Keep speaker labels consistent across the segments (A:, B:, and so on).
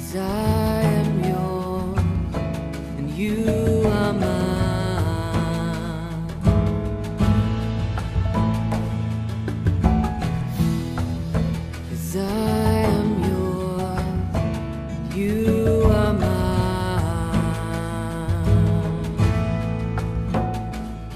A: 'Cause I am yours and you are mine. 'Cause I am yours and you are mine.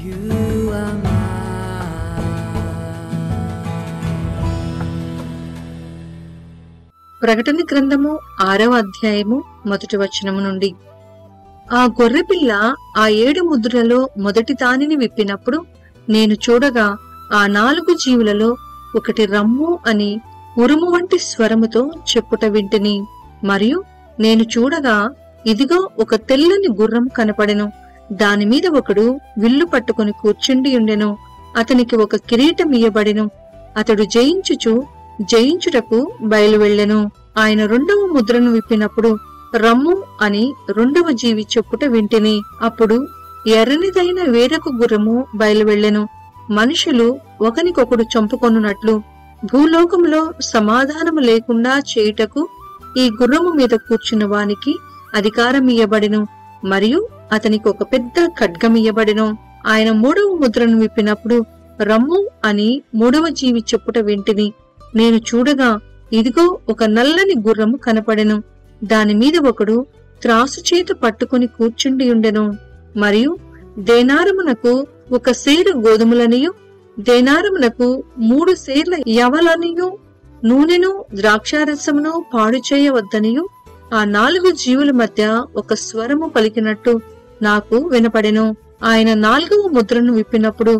A: You are mine.
B: ప్రకటన గ్రంథము 6వ అధ్యాయము మొదటి వచనము నుండి. ఆ గొర్రెపిల్ల ఆ 7 ముద్రలలో మొదటి దానిని విప్పినప్పుడు నేను చూడగా ఆ 4 జీవులలో ఒకటి రమ్ము అని ఉరుము వంటి స్వరముతో చెప్పుట వింటిని. మరియు నేను చూడగా ఇదిగో ఒక తెల్లని గుర్రం కనపడెను. దానిమీద ఒకడు విల్లు పట్టుకుని కూర్చుండి ఉండెను. అతనికి ఒక కిరీటం ఇయ్యబడెను. అతడు జయించుటకు బయలువెళ్ళెను. ఆయన 2వ ముద్రను విప్పినప్పుడు రమ్ము అని 2వ జీవి చెప్పుట వింటిని. అప్పుడు ఎర్రనిదైన వేరొక గుర్రము బయలువెళ్ళెను. మనుషులు ఒకనికొకడు చంపుకొనున్నట్లు భూలోకములో సమాధానము లేకుండా చేయుటకు ఈ గుర్రము మీద కూర్చున్న వానికి అధికారం ఇయ్యబడెను. మరియు అతనికి ఒక పెద్ద ఖడ్గం ఇయ్యబడెను. ఆయన 3వ ముద్రను విప్పినప్పుడు రమ్ము అని 3వ జీవి చెప్పుట వింటిని. నేను చూడగా ఇదిగో ఒక నల్లని గుర్రము కనపడెను. దానిమీద ఒకడు త్రాసు చేత పట్టుకుని కూర్చుండి ఉండెను. మరియు దేనారమునకు 1 సేరు గోధుమలనియు దేనారమునకు 3 సేర్ల యవలనియు నూనెను ద్రాక్షారసమును పాడు చేయవద్దనియు ఆ 4 జీవుల మధ్య ఒక స్వరము పలికినట్టు నాకు వినపడెను. ఆయన 4వ ముద్రను విప్పినప్పుడు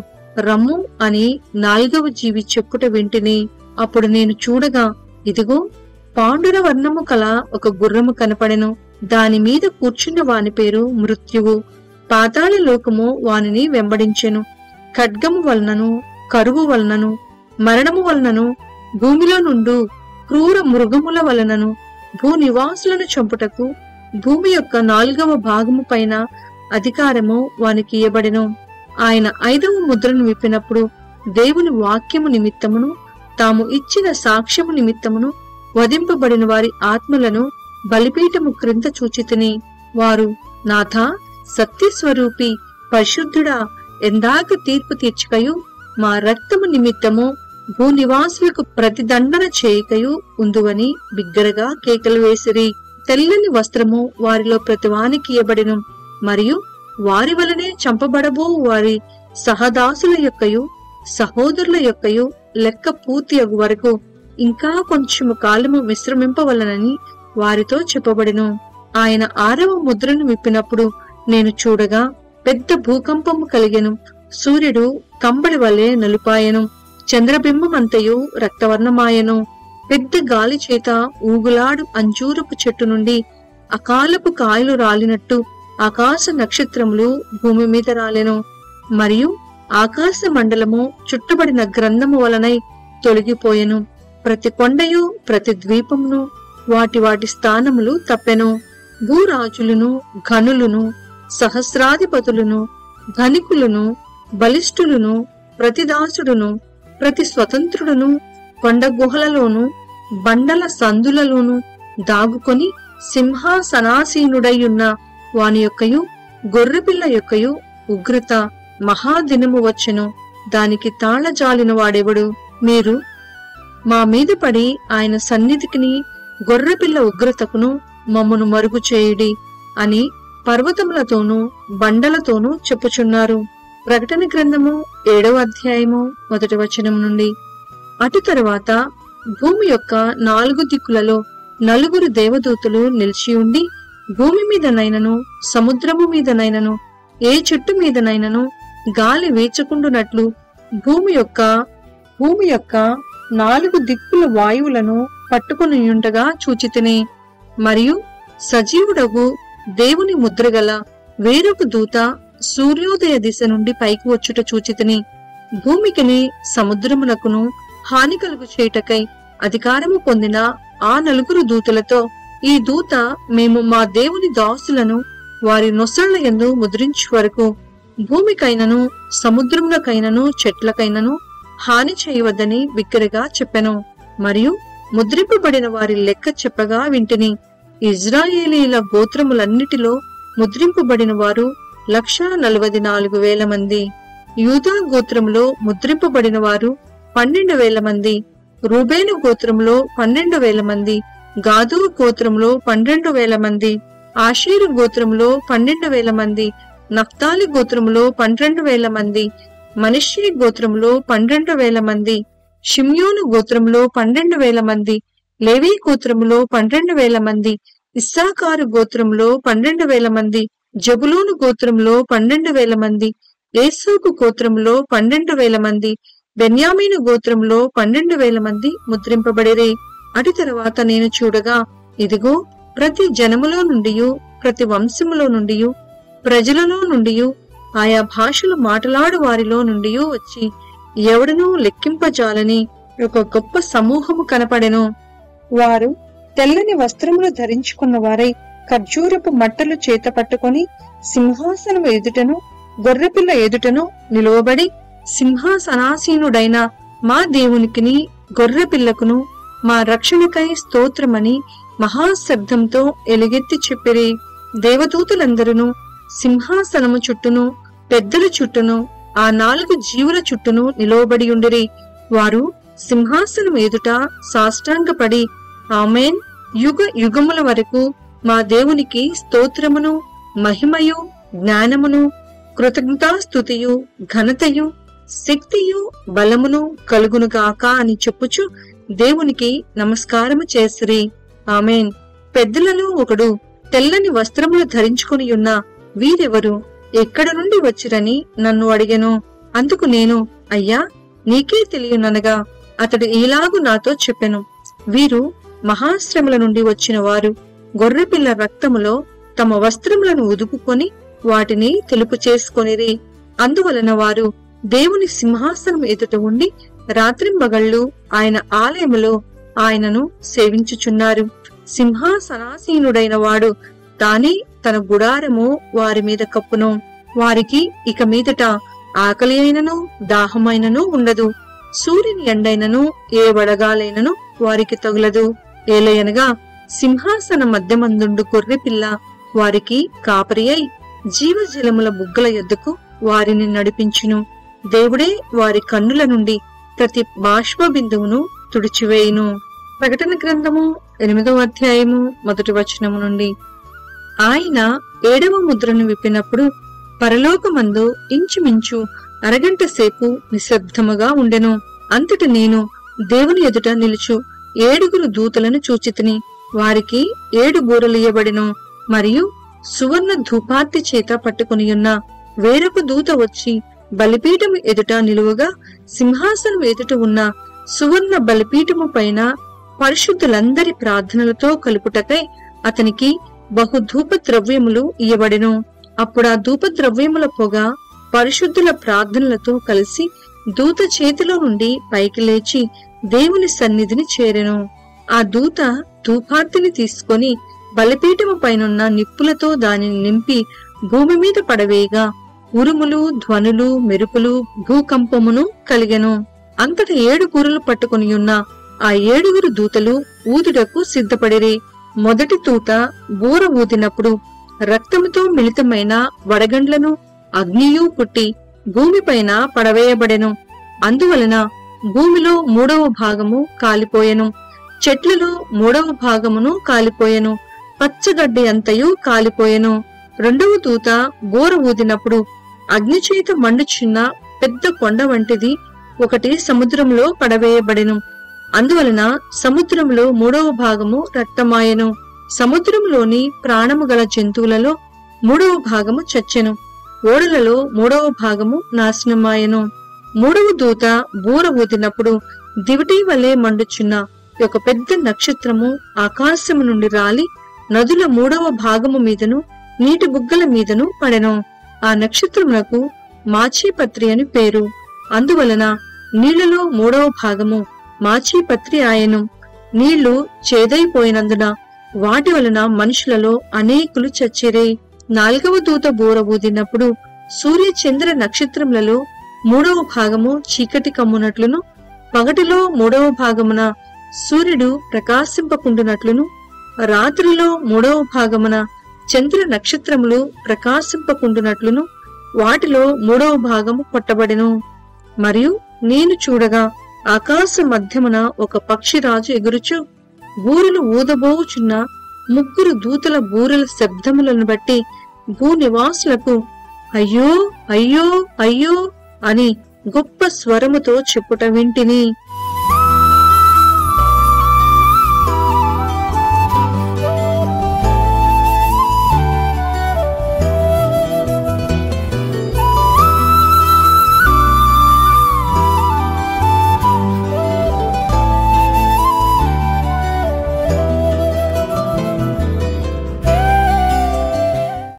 B: రమ్ము అని 4వ జీవి చెప్పుట వింటిని. అప్పుడు నేను చూడగా ఇదిగో పాండుర వర్ణము కల ఒక గుర్రము కనపడెను. దాని మీద కూర్చున్న వాని పేరు మృత్యువు. పాతాళ లోకము వానిని వెంబడించెను. ఖడ్గము వలనను కరువు వలనను మరణము వలనను భూమిలో నుండు క్రూర మృగముల వలనను భూనివాసులను చంపుటకు భూమి యొక్క 4వ భాగము పైన అధికారము వానికి ఇయ్యబడెను. ఆయన 5వ ముద్రను విప్పినప్పుడు దేవుని వాక్యము నిమిత్తమును తాము ఇచ్చిన సాక్ష్యము నిమిత్తమును వధింపబడిన వారి ఆత్మలను బలిపీఠము క్రింద చూచితిని. వారు నాథా, సత్యస్వరూపి, పరిశుద్ధుడా, ఎందాక తీర్పు తీర్చకయు మా రక్తము నిమిత్తము భూనివాసులకు ప్రతిదండన చేయకయు ఉందువని బిగ్గరగా కేకలు వేసిరి. తెల్లని వస్త్రము వారిలో ప్రతివానికి ఇయ్యబడెను. మరియు వారి వలనే చంపబడబో వారి సహదాసుల యొక్కయు సహోదరుల యొక్కయు లెక్క పూర్తి అగు వరకు ఇంకా కొంచెము కాలము విశ్రమింపవలనని వారితో చెప్పబడెను. ఆయన 6వ ముద్రను విప్పినప్పుడు నేను చూడగా పెద్ద భూకంపము కలిగెను. సూర్యుడు కంబళి వలె నలుపాయెను. చంద్రబింబమంతయు రక్తవర్ణమాయెను. పెద్ద గాలి చేత ఊగులాడు అంజూరపు చెట్టు నుండి అకాలపు కాయలు రాలినట్టు ఆకాశ నక్షత్రములు భూమి మీద రాలెను. మరియు ఆకాశ మండలము చుట్టబడిన గ్రంథము వలనై తొలగిపోయెను. ప్రతి కొండయు ప్రతి ద్వీపమును వాటి స్థానములు తప్పెను. భూరాజులను ఘనులను సహస్రాధిపతులను ధనికులను బలిష్ఠులను ప్రతి దాసుడును ప్రతి స్వతంత్రుడును కొండ గుహలలోను బండల సందులలోను దాగుకొని సింహాసనాసీనుడైయున్న వాని యొక్కయు గొర్రెపిల్ల యొక్కయు ఉగ్రత మహాదినము వచ్చెను. దానికి తాళజాలిన వాడెవడు? మీరు మా మీద పడి ఆయన సన్నిధికిని గొర్రెపిల్ల ఉగ్రతకును మమ్మను మరుగు చేయుడి అని పర్వతములతోనూ బండలతోనూ చెప్పుచున్నారు. ప్రకటన గ్రంథము 7వ అధ్యాయము మొదటి వచనం నుండి. అటు తరువాత భూమి యొక్క 4 దిక్కులలో 4 దేవదూతలు నిలిచి ఉండి భూమి మీదనైనను సముద్రము మీదనైనను ఏ చెట్టు మీదనైనను గాలి వీచకుండునట్లు భూమి యొక్క 4 దిక్కుల వాయువులను పట్టుకుని ఉండగా చూచితిని. మరియు సజీవుడగు దేవుని ముద్రగల వేరొక దూత సూర్యోదయ దిశ నుండి పైకి వచ్చుట చూచితిని. భూమికిని సముద్రమునకును హాని కలుగు చేయుటకై అధికారము పొందిన ఆ 4 దూతలతో ఈ దూత మేము మా దేవుని దాసులను వారి నొసళ్ల యందు ముద్రించు వరకు భూమికైనను సముద్రములకైనను చెట్లకైనను హాని చేయవద్దని బిగ్గరగా చెప్పెను. మరియు ముద్రింపబడిన వారి లెక్క చెప్పగా వింటిని. ఇజ్రాయేలీల గోత్రములన్నిటిలో ముద్రింపబడిన వారు 1,44,000 మంది. యూదా గోత్రములో ముద్రింపబడిన వారు 12,000 మంది. రూబేను గోత్రములో 12,000 మంది. గాదు గోత్రములో 12,000 మంది. ఆషేరు గోత్రములో 12,000 మంది. నఫ్తాలి గోత్రములో 12,000 మంది. మనష్షే గోత్రములో 12,000 మంది. షిమ్యోను గోత్రములో 12,000 మంది. లేవీ గోత్రములో 12,000 మంది. ఇస్సాకారు గోత్రములో 12,000 మంది. జబులూను గోత్రములో 12,000 మంది. యేసోకు గోత్రములో 12,000 మంది. బెన్యామీను గోత్రములో 12,000 మంది ముద్రింపబడిరి. అటు తరువాత నేను చూడగా, ఇదిగో, ప్రతి జనములో నుండియు, ప్రతి వంశములో నుండియు, ప్రజలలో నుండియు, ఆయా భాషలు మాట్లాడు వారిలో నుండియు వచ్చి ఎవడనూ లెక్కింపజాలని ఒక గొప్ప సమూహము కనపడెను. వారు తెల్లని వస్త్రములు ధరించుకున్న వారై ఖర్జూరపు మట్టలు చేత పట్టుకొని సింహాసనము ఎదుటను గొర్రెపిల్ల ఎదుటను నిలువబడి, సింహాసనాసీనుడైన మా దేవునికిని గొర్రెపిల్లకును మా రక్షణకై స్తోత్రమని మహాశబ్దంతో ఎలుగెత్తి చెప్పిరి. దేవదూతలందరూ సింహాసనము చుట్టూను పెద్దల చుట్టూను ఆ 4 జీవుల చుట్టూను నిలువబడి ఉండిరి. వారు సింహాసనం ఎదుట సాష్టాంగపడి, ఆమేన్, యుగ యుగముల వరకు మా దేవునికి స్తోత్రమును మహిమయు జ్ఞానమును కృతజ్ఞతాస్తుతియు ఘనతయు శక్తియు బలమును కలుగునుగాక అని చెప్పుచు దేవునికి నమస్కారము చేసిరి. ఆమేన్. పెద్దలలో ఒకడు తెల్లని వస్త్రములు ధరించుకుని ఉన్న వీరెవరు, ఎక్కడ నుండి వచ్చిరని నన్ను అడిగెను. అందుకు నేను, అయ్యా, నీకే తెలియననగా అతడు ఈలాగు నాతో చెప్పెను, వీరు మహాశ్రమల నుండి వచ్చిన వారు. గొర్రెపిల్ల రక్తములో తమ వస్త్రములను ఉదుపుకొని వాటిని తెలుపు చేసుకొనిరి. అందువలన వారు దేవుని సింహాసనం ఎదుట ఉండి రాత్రింబగళ్ళు ఆయన ఆలయములో ఆయనను సేవించుచున్నారు. సింహాసనాసీనుడైన వాడు తానే తన గుడారము వారి మీద కప్పును. వారికి ఇక మీదట ఆకలి అయినను దాహమైనను ఉండదు. సూర్యుని ఎండైనను ఏ వడగాలైనను వారికి తగులదు. ఏలయనగా సింహాసన మధ్యమందుండు గొర్రెపిల్ల వారికి కాపరి అయి జీవజలముల బుగ్గల యొద్దకు వారిని నడిపించును. దేవుడే వారి కన్నుల నుండి ప్రతి బాష్ప బిందువును తుడిచివేయును. ప్రకటన గ్రంథము 8వ అధ్యాయము 1వ వచనము నుండి. ఆయన 7వ ముద్రను విప్పినప్పుడు పరలోకమందు ఇంచుమించు అరగంట సేపు నిశ్శబ్దముగా ఉండెను. అంతటి నేను దేవుని ఎదుట నిలుచు 7 దూతలను చూచితిని. వారికి 7 బూరలియబడెను. మరియు సువర్ణ ధూపార్తి చేత పట్టుకునియున్న వేరొక దూత వచ్చి బలిపీఠము ఎదుట నిలువగా, సింహాసనం ఎదుట ఉన్న సువర్ణ బలిపీఠము పైన పరిశుద్ధులందరి ప్రార్థనలతో కలుపుటకై అతనికి బహు ధూప ద్రవ్యములు ఇయ్యబడెను. అప్పుడా ధూప ద్రవ్యముల పొగ పరిశుద్ధుల ప్రార్థనలతో కలిసి దూత చేతిలో నుండి పైకి లేచి దేవుని సన్నిధిని చేరెను. ఆ దూత ధూపార్తిని తీసుకొని బలిపీఠము పైనున్న నిప్పులతో దానిని నింపి భూమి మీద పడవేయగా ఉరుములు, ధ్వనులు, మెరుపులు, భూకంపమును కలిగెను. అంతట 7 కూరలు పట్టుకుని ఉన్న ఆ 7 దూతలు ఊదుటకు సిద్ధపడిరి. మొదటి దూత బూర ఊదినప్పుడు రక్తముతో మిళితమైన వడగండ్లను అగ్నియు పుట్టి భూమిపైన పడవేయబడెను. అందువలన భూమిలో 3వ భాగము కాలిపోయెను. చెట్లలో 3వ భాగమును కాలిపోయెను. పచ్చగడ్డి అంతయు కాలిపోయెను. రెండవ దూత బూర ఊదినప్పుడు అగ్నిచేత మండుచున్న పెద్ద కొండ వంటిది ఒకటి సముద్రంలో పడవేయబడెను. అందువలన సముద్రంలో 3వ భాగము రక్తమాయెను. సముద్రంలోని ప్రాణము గల జంతువులలో 3వ భాగము చచ్చెను. ఓడలలో 3వ భాగము నాశనమాయెను. 3వ దూత బూర ఊదినప్పుడు దివిటి వలె మండుచున్న ఒక పెద్ద నక్షత్రము ఆకాశము నుండి రాలి నదుల 3వ భాగము మీదను నీటి బుగ్గల మీదను పడెను. ఆ నక్షత్రమునకు మాచీపత్రి అని పేరు. అందువలన నీళ్లలో 3వ భాగము మాచీపత్రి ఆయను. నీళ్లు చేదైపోయినందున వాటి వలన మనుషులలో అనేకులు చచ్చిరే. 4వ దూత బూర ఊదినప్పుడు సూర్య చంద్ర నక్షత్రములలో 3వ భాగము చీకటి కమ్మునట్లును, పగటిలో 3వ భాగమున సూర్యుడు ప్రకాశింపకుండునట్లును, రాత్రిలో 3వ భాగమున చంద్ర నక్షత్రములు ప్రకాశింపకుండునట్లును వాటిలో 3వ భాగము కొట్టబడెను. మరియు నేను చూడగా ఆకాశ మధ్యమున ఒక పక్షిరాజు ఎగురుచు బూరెలు ఊదబోచున్న 3 దూతల బూరెల శబ్దములను బట్టి భూనివాసులకు అయ్యో అయ్యో అయ్యో అని గొప్ప స్వరముతో చెప్పుట వింటిని.